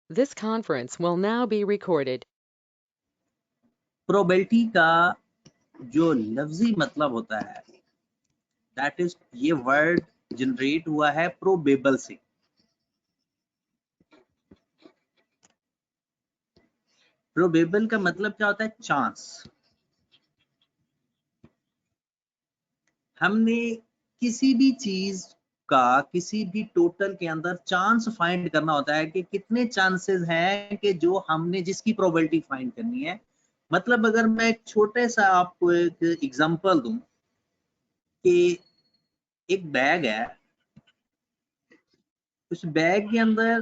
This conference will now be recorded. Probability का जो लफ्जी मतलब होता है दैट इज, ये वर्ड जनरेट हुआ है प्रोबेबल से। प्रोबेबल का मतलब क्या होता है? चांस। हमने किसी भी चीज का किसी भी टोटल के अंदर चांस फाइंड करना होता है कि कितने चांसेस हैं कि जो हमने जिसकी प्रोबेबिलिटी फाइंड करनी है। मतलब अगर मैं एक छोटे सा आपको एक एग्जांपल दूं कि एक बैग है, उस बैग के अंदर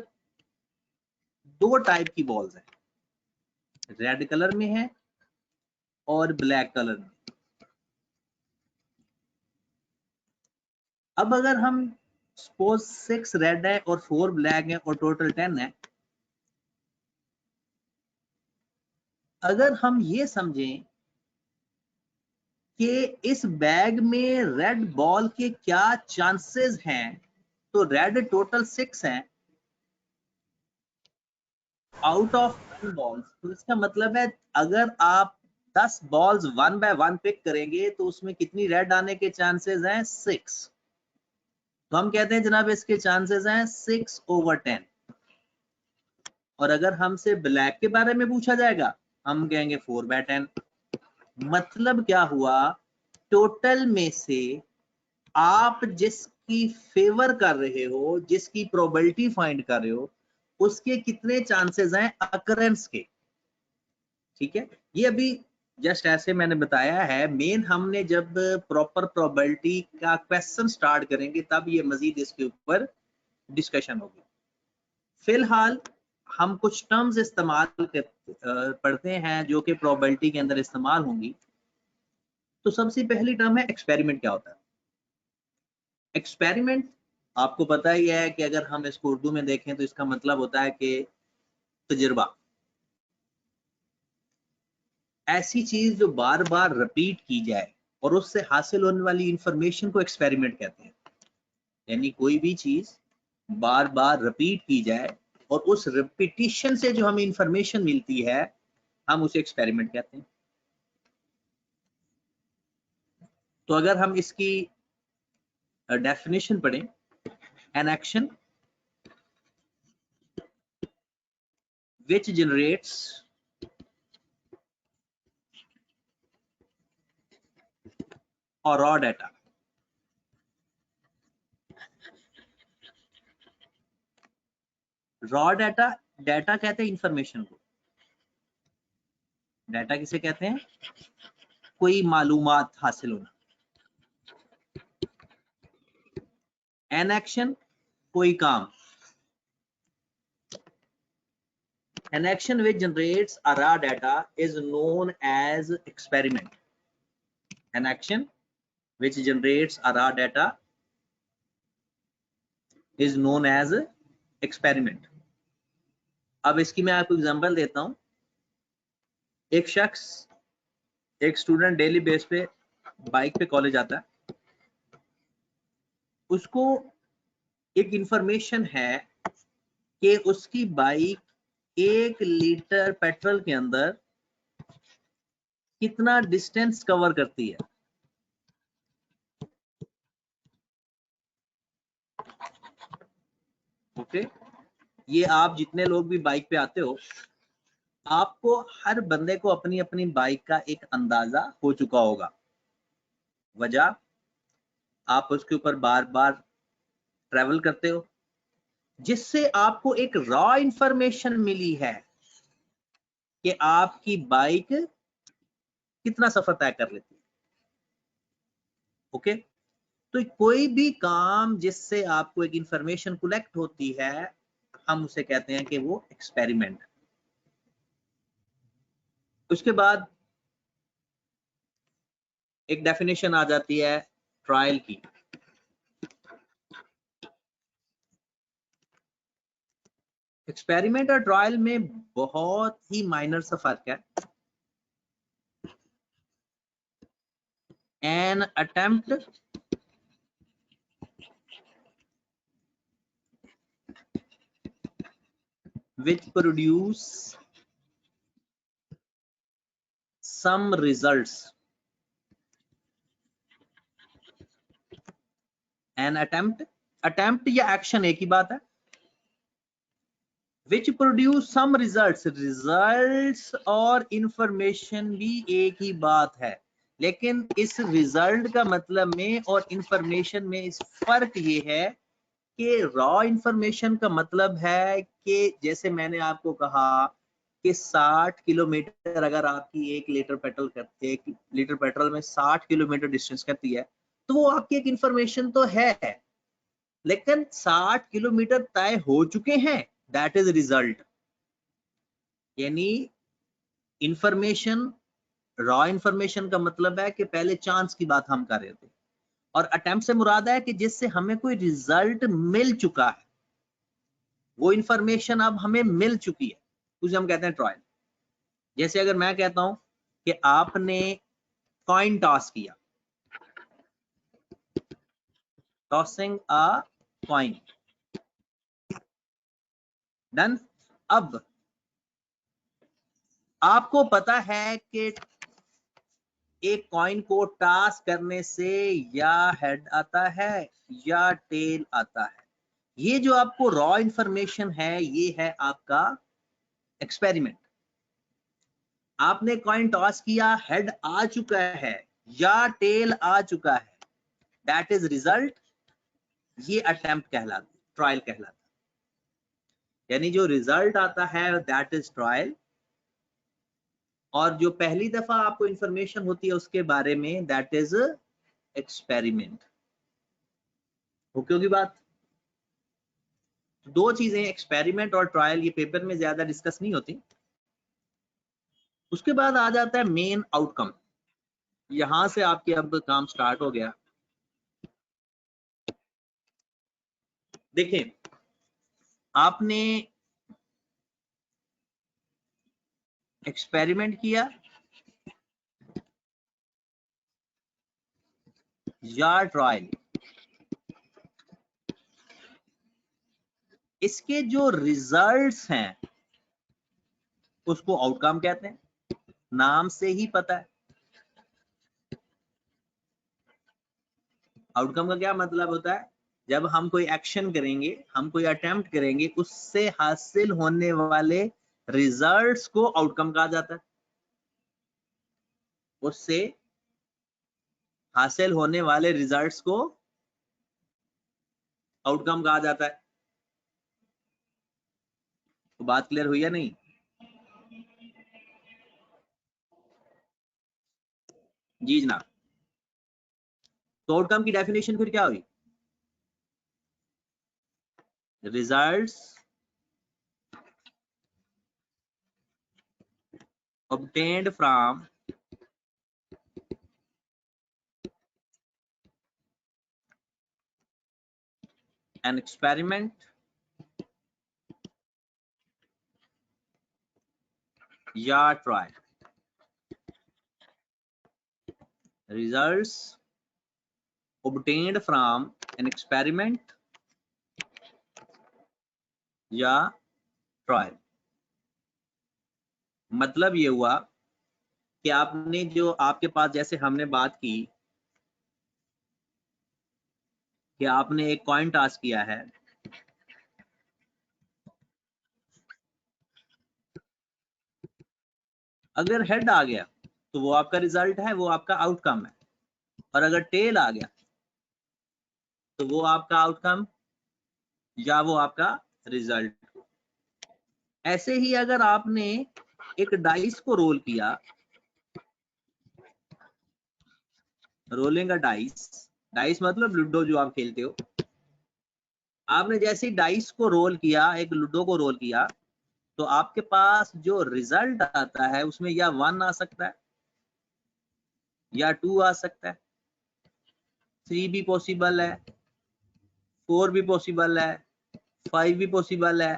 दो टाइप की बॉल्स हैं, रेड कलर में है और ब्लैक कलर में। अब अगर हम सपोज 6 रेड है और 4 ब्लैक है और टोटल 10 है, अगर हम ये समझें कि इस बैग में रेड बॉल के क्या चांसेस हैं, तो रेड टोटल 6 हैं आउट ऑफ 10 बॉल्स। तो इसका मतलब है अगर आप 10 बॉल्स 1 बाय 1 पिक करेंगे तो उसमें कितनी रेड आने के चांसेस हैं? 6। तो हम कहते हैं जनाब इसके चांसेस हैं 6/10। और अगर हमसे ब्लैक के बारे में पूछा जाएगा हम कहेंगे 4/10। मतलब क्या हुआ? टोटल में से आप जिसकी फेवर कर रहे हो, जिसकी प्रोबेबिलिटी फाइंड कर रहे हो, उसके कितने चांसेस हैं अकरेंस के। ठीक है, ये अभी जस्ट ऐसे मैंने बताया है। मेन हमने जब प्रॉपर प्रोबेबिलिटी का क्वेश्चन स्टार्ट करेंगे तब ये मजीद इसके ऊपर डिस्कशन होगी। फिलहाल हम कुछ टर्म्स इस्तेमाल पढ़ते हैं जो कि प्रोबेबिलिटी के अंदर इस्तेमाल होंगी। तो सबसे पहली टर्म है एक्सपेरिमेंट। क्या होता है एक्सपेरिमेंट? आपको पता ही है कि अगर हम इसको उर्दू में देखें तो इसका मतलब होता है कि तजुर्बा। ऐसी चीज जो बार बार रिपीट की जाए और उससे हासिल होने वाली इंफॉर्मेशन को एक्सपेरिमेंट कहते हैं। यानी कोई भी चीज बार बार रिपीट की जाए और उस रिपीटिशन से जो हमें इंफॉर्मेशन मिलती है हम उसे एक्सपेरिमेंट कहते हैं। तो अगर हम इसकी डेफिनेशन पढ़ें, an action which generates or raw data। Raw data, data कहते हैं इंफॉर्मेशन को। डाटा किसे कहते हैं? कोई मालूमात हासिल होना। एन एक्शन, कोई काम। An action which generates a raw data is known as experiment। An action which generates a raw data is known as experiment। अब इसकी मैं आपको एग्जांपल देता हूं। एक शख्स, एक स्टूडेंट डेली बेस पे बाइक पे कॉलेज आता है। उसको एक इंफॉर्मेशन है कि उसकी बाइक 1 लीटर पेट्रोल के अंदर कितना डिस्टेंस कवर करती है। ओके, ये आप जितने लोग भी बाइक पे आते हो, आपको हर बंदे को अपनी अपनी बाइक का एक अंदाजा हो चुका होगा। वजह, आप उसके ऊपर बार बार ट्रेवल करते हो, जिससे आपको एक रॉ इंफॉर्मेशन मिली है कि आपकी बाइक कितना सफर तय कर लेती है। ओके, तो कोई भी काम जिससे आपको एक इंफॉर्मेशन कलेक्ट होती है हम उसे कहते हैं कि वो एक्सपेरिमेंट। उसके बाद एक डेफिनेशन आ जाती है ट्रायल की। एक्सपेरिमेंट और ट्रायल में बहुत ही माइनर सा फर्क है। An attempt which produce some results. An attempt या action एक ही बात है. which produce some results और information भी एक ही बात है, लेकिन इस result का मतलब में और information में इस फर्क ये है कि raw information का मतलब है कि जैसे मैंने आपको कहा कि 60 किलोमीटर अगर आपकी 1 लीटर पेट्रोल में 60 किलोमीटर डिस्टेंस करती है, तो वो आपकी एक इंफॉर्मेशन तो है, लेकिन 60 किलोमीटर तय हो चुके हैं, दैट इज रिजल्ट. यानी इंफॉर्मेशन, रॉ इंफॉर्मेशन का मतलब है कि पहले चांस की बात हम कर रहे थे, और अटेम्प्ट से मुराद है कि जिससे हमें कोई रिजल्ट मिल चुका है, वो इंफॉर्मेशन अब हमें मिल चुकी है, उसे हम कहते हैं ट्रायल. जैसे अगर मैं कहता हूं कि आपने कॉइन टॉस किया, टॉसिंग अ कॉइन, डन. अब आपको पता है कि एक कॉइन को टॉस करने से या हेड आता है या टेल आता है. ये जो आपको रॉ इंफॉर्मेशन है, ये है आपका एक्सपेरिमेंट. आपने कॉइन टॉस किया, हेड आ चुका है या टेल आ चुका है, दैट इज रिजल्ट. ये अटेम्प्ट कहलाता, ट्रायल कहलाता. यानी जो रिजल्ट आता है दैट इज ट्रायल, और जो पहली दफा आपको इंफॉर्मेशन होती है उसके बारे में दैट इज एक्सपेरिमेंट. ओके होगी बात. दो चीजें एक्सपेरिमेंट और ट्रायल, ये पेपर में ज्यादा डिस्कस नहीं होती. उसके बाद आ जाता है मेन आउटकम. यहां से आपके अब काम स्टार्ट हो गया. देखें, आपने एक्सपेरिमेंट किया या ट्रायल, इसके जो रिजल्ट्स हैं उसको आउटकम कहते हैं. नाम से ही पता है. आउटकम का क्या मतलब होता है? जब हम कोई एक्शन करेंगे, हम कोई अटेम्प्ट करेंगे, उससे हासिल होने वाले रिजल्ट्स को आउटकम कहा जाता है. उससे हासिल होने वाले रिजल्ट्स को आउटकम कहा जाता है. तो बात क्लियर हुई या नहीं? जी जनाब. तो आउटकम की डेफिनेशन फिर क्या हुई? Results obtained from an experiment या trial. Results obtained from an experiment या ट्रायल. मतलब ये हुआ कि आपने जो आपके पास, जैसे हमने बात की कि आपने एक कॉइन टॉस किया है, अगर हेड आ गया तो वो आपका रिजल्ट है, वो आपका आउटकम है, और अगर टेल आ गया तो वो आपका आउटकम या वो आपका रिजल्ट. ऐसे ही अगर आपने एक डाइस को रोल किया, रोलिंग अ डाइस, डाइस मतलब लूडो जो आप खेलते हो, आपने जैसे ही डाइस को रोल किया, एक लूडो को रोल किया, तो आपके पास जो रिजल्ट आता है उसमें या 1 आ सकता है या 2 आ सकता है, 3 भी पॉसिबल है, 4 भी पॉसिबल है, 5 भी पॉसिबल है.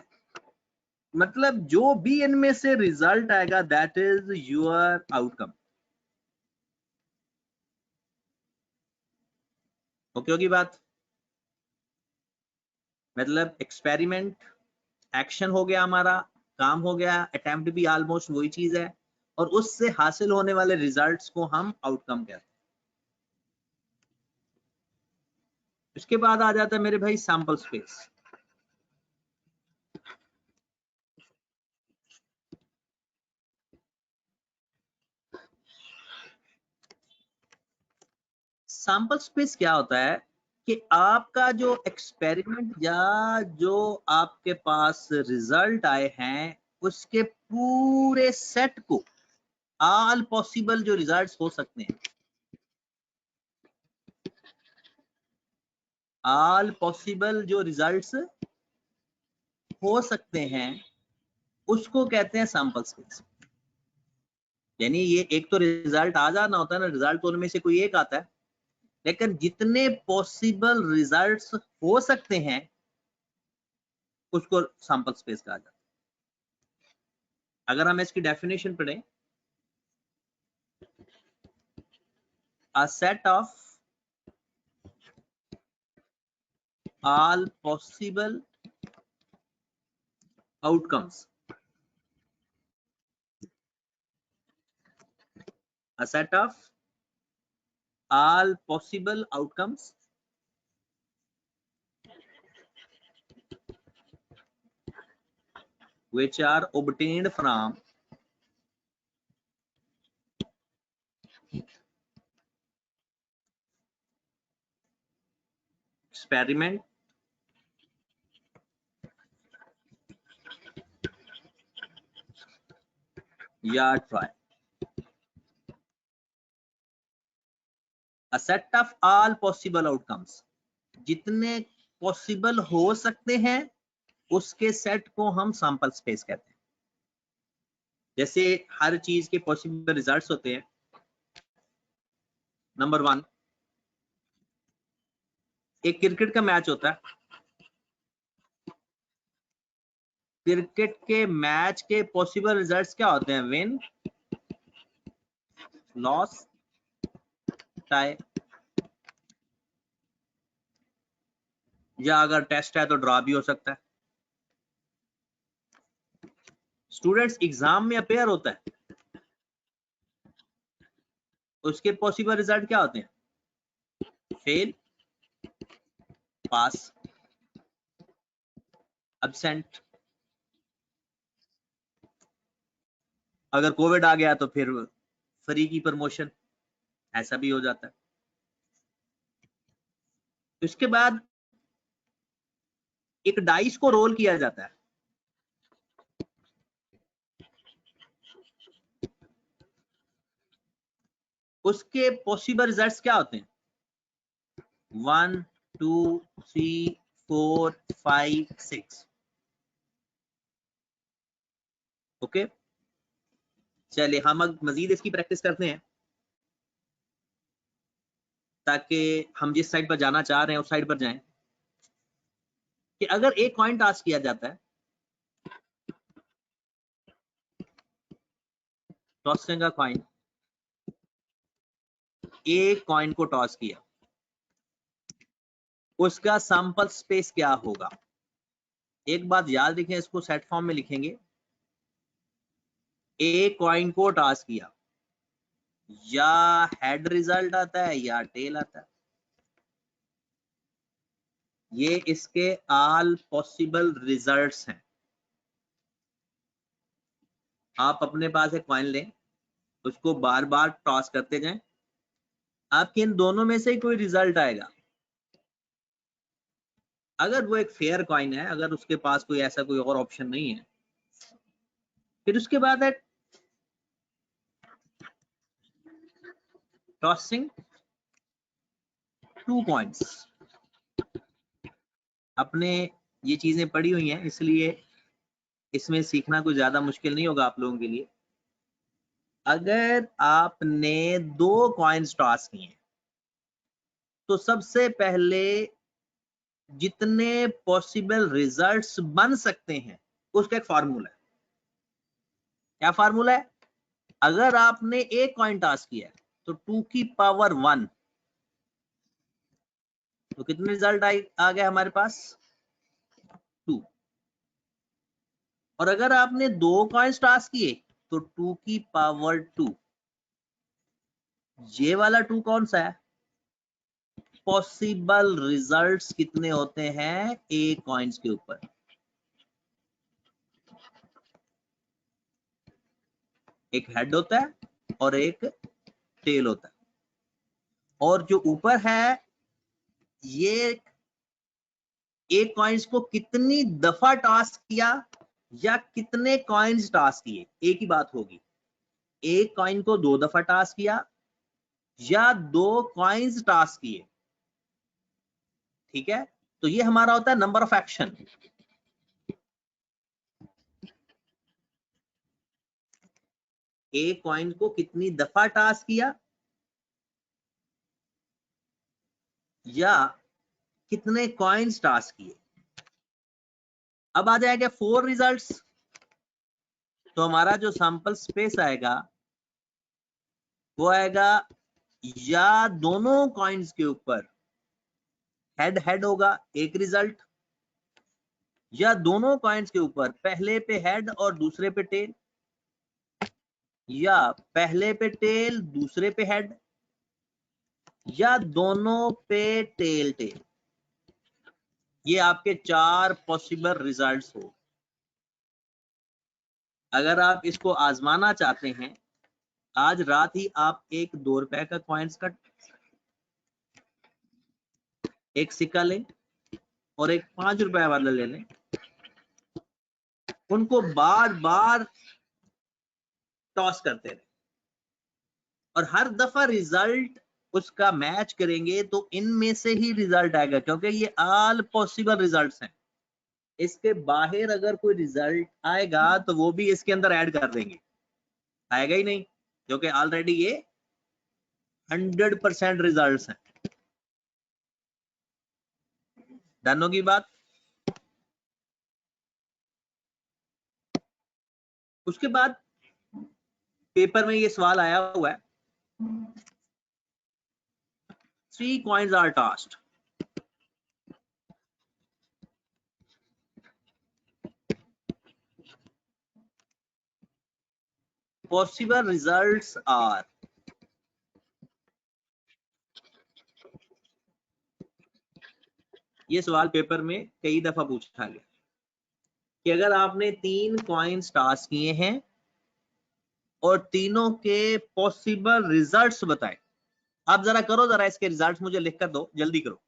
मतलब जो भी इनमें से रिजल्ट आएगा that is your outcome. Okay होगी बात. मतलब एक्सपेरिमेंट, एक्शन हो गया, हमारा काम हो गया, अटेम्प्ट भी ऑलमोस्ट वही चीज है, और उससे हासिल होने वाले रिजल्ट्स को हम आउटकम कहते हैं। इसके बाद आ जाता है मेरे भाई सैंपल स्पेस। सैंपल स्पेस क्या होता है कि आपका जो एक्सपेरिमेंट या जो आपके पास रिजल्ट आए हैं उसके पूरे सेट को, ऑल पॉसिबल जो रिजल्ट्स हो सकते हैं, ऑल पॉसिबल जो रिजल्ट्स हो सकते हैं उसको कहते हैं सैंपल स्पेस। यानी ये एक तो रिजल्ट आ जाना होता है ना, रिजल्ट तो उनमें से कोई एक आता है, लेकिन जितने पॉसिबल रिजल्ट्स हो सकते हैं उसको सैंपल स्पेस कहा जाता है। अगर हम इसकी डेफिनेशन पढ़ें, a set of all possible outcomes, a set of all possible outcomes which are obtained from experiment या trial. A set of all possible outcomes, जितने पॉसिबल हो सकते हैं उसके सेट को हम सैंपल स्पेस कहते हैं। जैसे हर चीज के पॉसिबल रिजल्ट्स होते हैं। नंबर 1, एक क्रिकेट का मैच होता है, क्रिकेट के मैच के पॉसिबल रिजल्ट्स क्या होते हैं? विन, लॉस, टाई, या अगर टेस्ट है तो ड्रॉ भी हो सकता है। स्टूडेंट्स एग्जाम में अपेयर होता है, उसके पॉसिबल रिजल्ट क्या होते हैं? फेल, पास, एब्सेंट। अगर कोविड आ गया तो फिर फ्री की प्रमोशन, ऐसा भी हो जाता है। इसके बाद एक डाइस को रोल किया जाता है, उसके पॉसिबल रिजल्ट्स क्या होते हैं? 1 2 3 4 5 6। ओके, चलिए हम अब मजीद इसकी प्रैक्टिस करते हैं ताकि हम जिस साइड पर जाना चाह रहे हैं उस साइड पर जाएं। कि अगर एक कॉइन टॉस किया जाता है, टॉसिंग अ कॉइन, एक कॉइन को टॉस किया, उसका सैंपल स्पेस क्या होगा? एक बात याद रखें, इसको सेट फॉर्म में लिखेंगे। एक कॉइन को टॉस किया, या हेड रिजल्ट आता है या टेल आता है। ये इसके ऑल पॉसिबल रिजल्ट्स हैं। आप अपने पास एक कॉइन लें, उसको बार बार टॉस करते जाएं, आपके इन दोनों में से ही कोई रिजल्ट आएगा। अगर वो एक फेयर कॉइन है, अगर उसके पास कोई ऐसा कोई और ऑप्शन नहीं है, फिर उसके बाद है टॉसिंग टू कॉइन्स। अपने ये चीजें पड़ी हुई हैं, इसलिए इसमें सीखना कोई ज्यादा मुश्किल नहीं होगा आप लोगों के लिए। अगर आपने 2 कॉइन्स टॉस किए तो सबसे पहले जितने पॉसिबल रिजल्ट्स बन सकते हैं उसका एक फार्मूला है। क्या फार्मूला है? अगर आपने एक कॉइन टॉस किया तो 2 की पावर 1, तो कितने रिजल्ट आ गए हमारे पास? 2। और अगर आपने 2 कॉइन्स टास्क किए तो 2 की पावर 2। ये वाला 2 कौन सा है? पॉसिबल रिजल्ट्स कितने होते हैं ए कॉइन्स के ऊपर? एक हेड होता है और एक टेल होता है, और जो ऊपर है ये एक कॉइन्स को कितनी दफा टास्क किया या कितने कॉइन्स टास्क किए, एक ही बात होगी। एक कॉइन को 2 दफा टास्क किया या 2 कॉइन्स टास्क किए, ठीक है। तो ये हमारा होता है नंबर ऑफ एक्शन। एक कॉइन को कितनी दफा टास्क किया या कितने कॉइन्स टास्क किए। अब आ जाएगा 4 रिजल्ट्स, तो हमारा जो सैंपल स्पेस आएगा वो आएगा या दोनों कॉइन्स के ऊपर हेड हेड होगा एक रिजल्ट, या दोनों कॉइन्स के ऊपर पहले पे हेड और दूसरे पे टेल, या पहले पे टेल दूसरे पे हेड, या दोनों पे टेल टेल। ये आपके 4 पॉसिबल रिजल्ट्स हो। अगर आप इसको आजमाना चाहते हैं, आज रात ही आप एक 2 रुपए का कॉइन्स का एक सिक्का लें और एक 5 रुपए वाला ले लें, उनको बार बार टॉस करते रहे और हर दफा रिजल्ट उसका मैच करेंगे तो इनमें से ही रिजल्ट आएगा, क्योंकि ये ऑल पॉसिबल रिजल्ट्स हैं। इसके बाहर अगर कोई रिजल्ट आएगा तो वो भी इसके अंदर ऐड कर देंगे, आएगा ही नहीं, क्योंकि ऑलरेडी ये 100% रिजल्ट्स हैं। डन होगी बात। उसके बाद पेपर में ये सवाल आया हुआ है, 3 coins are tossed. Possible results are, ये सवाल पेपर में कई दफा पूछा गया कि अगर आपने 3 कॉइन्स टास्क किए हैं और तीनों के पॉसिबल रिजल्ट्स बताए। आप जरा करो, जरा इसके रिजल्ट्स मुझे लिख कर दो, जल्दी करो।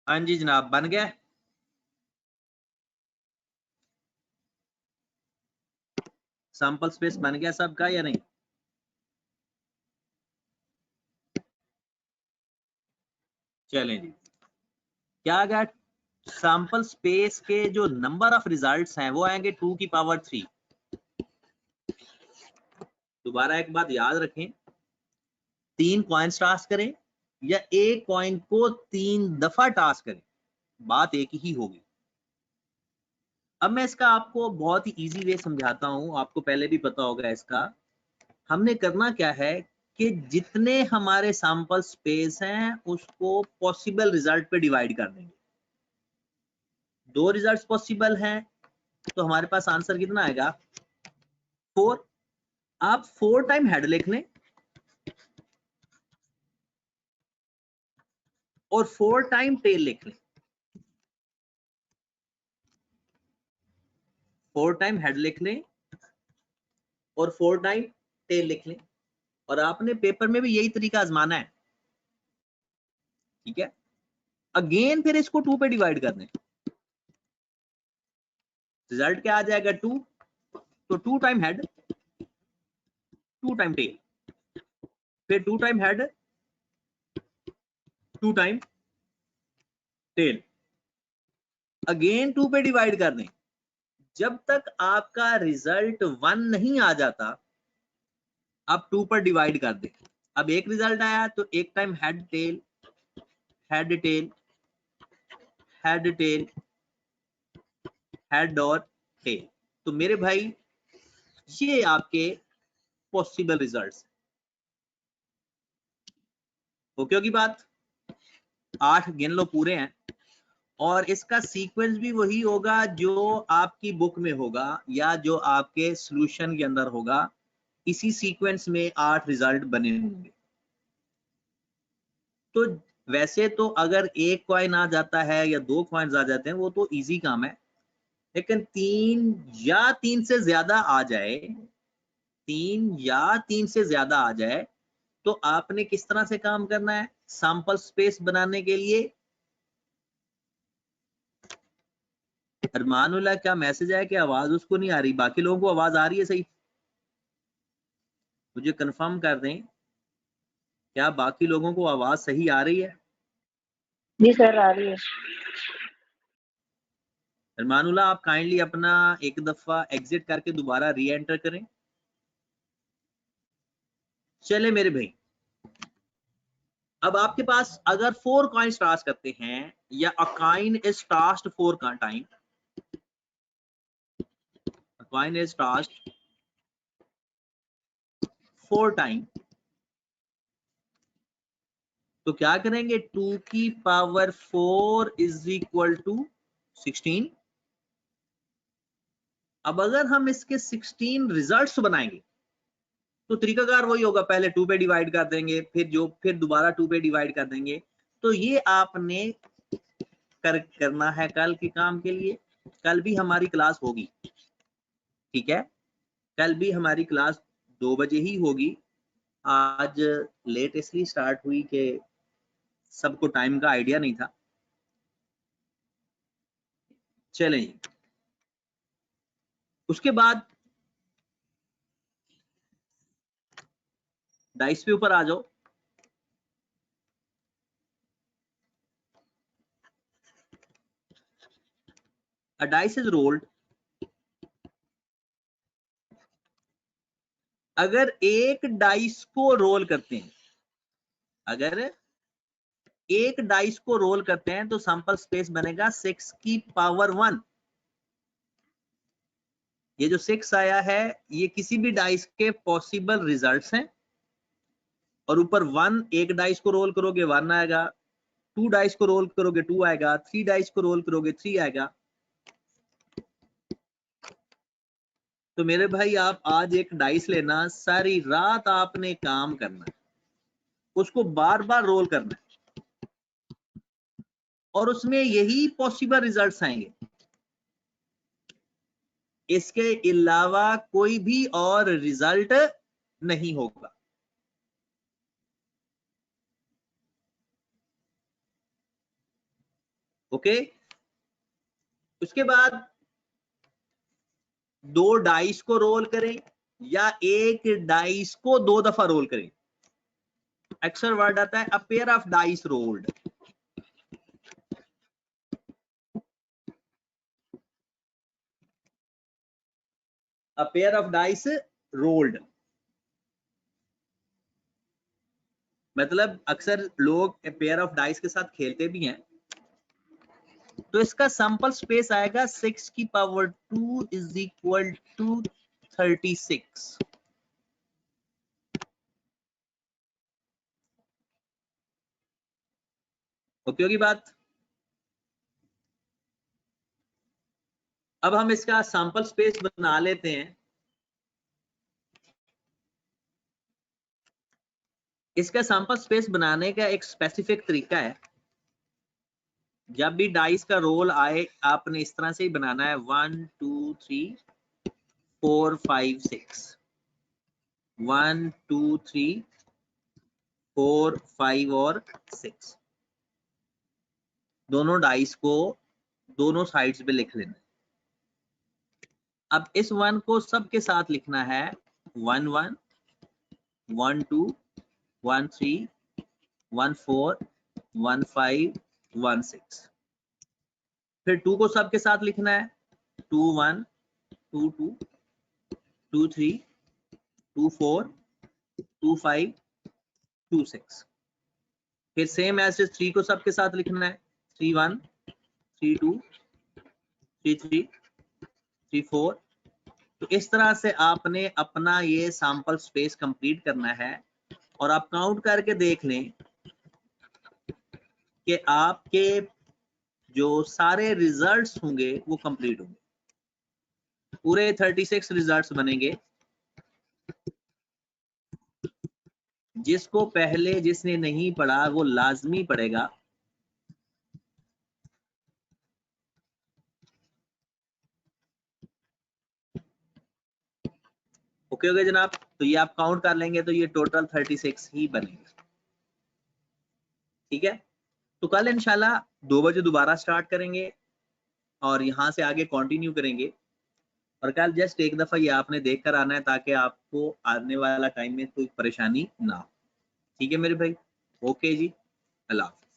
हाँ जी जनाब, बन गया। सैंपल स्पेस बन गया सबका या नहीं? चलें जी, क्या आ गया? सैंपल स्पेस के जो नंबर ऑफ रिजल्ट्स हैं वो आएंगे 2 की पावर 3। दोबारा एक बात याद रखें, 3 कॉइन्स टास्क करें या एक कॉइन को 3 दफा टास्क करें, बात एक ही होगी। अब मैं इसका आपको बहुत ही इजी वे समझाता हूं, आपको पहले भी पता होगा इसका। हमने करना क्या है कि जितने हमारे सैंपल स्पेस हैं उसको पॉसिबल रिजल्ट पे डिवाइड कर देंगे। 2 रिजल्ट्स पॉसिबल हैं तो हमारे पास आंसर कितना आएगा 4। आप 4 टाइम हेड लिख लें और 4 टाइम टेल लिख लें। 4 टाइम हेड लिख लें और 4 टाइम टेल लिख लें, और आपने पेपर में भी यही तरीका आजमाना है, ठीक है। अगेन फिर इसको 2 पे डिवाइड कर दें, रिजल्ट क्या आ जाएगा 2, तो 2 टाइम हेड 2 टाइम टेल, फिर 2 time head 2 time tail, again 2 पे डिवाइड कर दें। जब तक आपका रिजल्ट 1 नहीं आ जाता आप 2 पर डिवाइड कर दें। अब एक रिजल्ट आया तो एक time head tail head tail head tail head और टेल। तो मेरे भाई ये आपके पॉसिबल रिजल्ट्स। ओके होगी बात? 8 गिन लो पूरे हैं, और इसका सीक्वेंस भी वही होगा जो आपकी बुक में होगा या जो आपके सॉल्यूशन के अंदर होगा। इसी सीक्वेंस में 8 रिजल्ट बने होंगे। तो वैसे तो अगर एक कॉइन आ जाता है या 2 कॉइन्स आ जाते हैं वो तो इजी काम है, लेकिन 3 या 3 से ज्यादा आ जाए, 3 या 3 से ज्यादा आ जाए तो आपने किस तरह से काम करना है सैंपल स्पेस बनाने के लिए। अरमानुल्लाह क्या मैसेज है कि आवाज उसको नहीं आ रही, बाकी लोगों को आवाज आ रही है सही? मुझे कंफर्म कर दें, क्या बाकी लोगों को आवाज सही आ रही है? जी सर आ रही है। अरमानुल्लाह आप काइंडली अपना एक दफा एग्जिट करके दोबारा री एंटर करें। चले मेरे भाई, अब आपके पास अगर 4 कॉइन्स टास्क करते हैं या a coin is tasked 4 time, a coin is tasked 4 time, तो क्या करेंगे 2 की पावर 4 इज इक्वल टू 16। अब अगर हम इसके 16 रिजल्ट्स बनाएंगे तो तरीकाकार वही होगा, पहले 2 पे डिवाइड कर देंगे, फिर दोबारा 2 पे डिवाइड कर देंगे। तो ये आपने करना है कल के काम के लिए। कल भी हमारी क्लास होगी, ठीक है, कल भी हमारी क्लास 2 बजे ही होगी। आज लेट इसलिए स्टार्ट हुई कि सबको टाइम का आइडिया नहीं था। चलें, उसके बाद डाइस पे ऊपर आ जाओ। A dice is rolled, अगर एक डाइस को रोल करते हैं, अगर एक डाइस को रोल करते हैं तो सैंपल स्पेस बनेगा 6 की पावर 1। ये जो 6 आया है ये किसी भी डाइस के पॉसिबल रिजल्ट्स हैं, और ऊपर 1, एक डाइस को रोल करोगे 1 आएगा, 2 डाइस को रोल करोगे 2 आएगा, 3 डाइस को रोल करोगे 3 आएगा। तो मेरे भाई आप आज एक डाइस लेना, सारी रात आपने काम करना है, उसको बार बार रोल करना है, और उसमें यही पॉसिबल रिजल्ट्स आएंगे, इसके अलावा कोई भी और रिजल्ट नहीं होगा। ओके, उसके बाद 2 डाइस को रोल करें या एक डाइस को 2 दफा रोल करें। अक्सर वर्ड आता है a pair of dice rolled, a pair of dice rolled. मतलब अक्सर लोग पेयर ऑफ डाइस के साथ खेलते भी हैं। तो इसका सैंपल स्पेस आएगा 6 की power 2 is equal to 36। Okay होगी बात। अब हम इसका सैंपल स्पेस बना लेते हैं। इसका सैंपल स्पेस बनाने का एक स्पेसिफिक तरीका है। जब भी डाइस का रोल आए आपने इस तरह से ही बनाना है 1 2 3 4 5 6 1 2 3 4 5 और 6 दोनों डाइस को दोनों साइड्स पे लिख लेना। अब इस 1 को सबके साथ लिखना है 1 1 1 2 1 3 1 4 1 5 1 6। फिर 2 को सबके साथ लिखना है 2 1 2 2 2 3 2 4 2 5 2 6। फिर सेम एज 3 को सबके साथ लिखना है 3 1 3 2 3 3 3 4। तो इस तरह से आपने अपना ये सैंपल स्पेस कंप्लीट करना है और आप काउंट करके देख लें कि आपके जो सारे रिजल्ट्स होंगे वो कंप्लीट होंगे। पूरे 36 रिजल्ट्स बनेंगे। जिसको पहले जिसने नहीं पढ़ा वो लाजमी पढ़ेगा। ओके हो गए जनाब। तो ये आप काउंट कर लेंगे तो ये टोटल 36 ही बनेंगे। ठीक है, तो कल इंशाल्लाह 2 बजे दोबारा स्टार्ट करेंगे और यहाँ से आगे कंटिन्यू करेंगे। और कल जस्ट एक दफा ये आपने देख कर आना है ताकि आपको आने वाला टाइम में कोई परेशानी ना हो। ठीक है मेरे भाई। ओके जी, अल्लाह हाफ़िज़।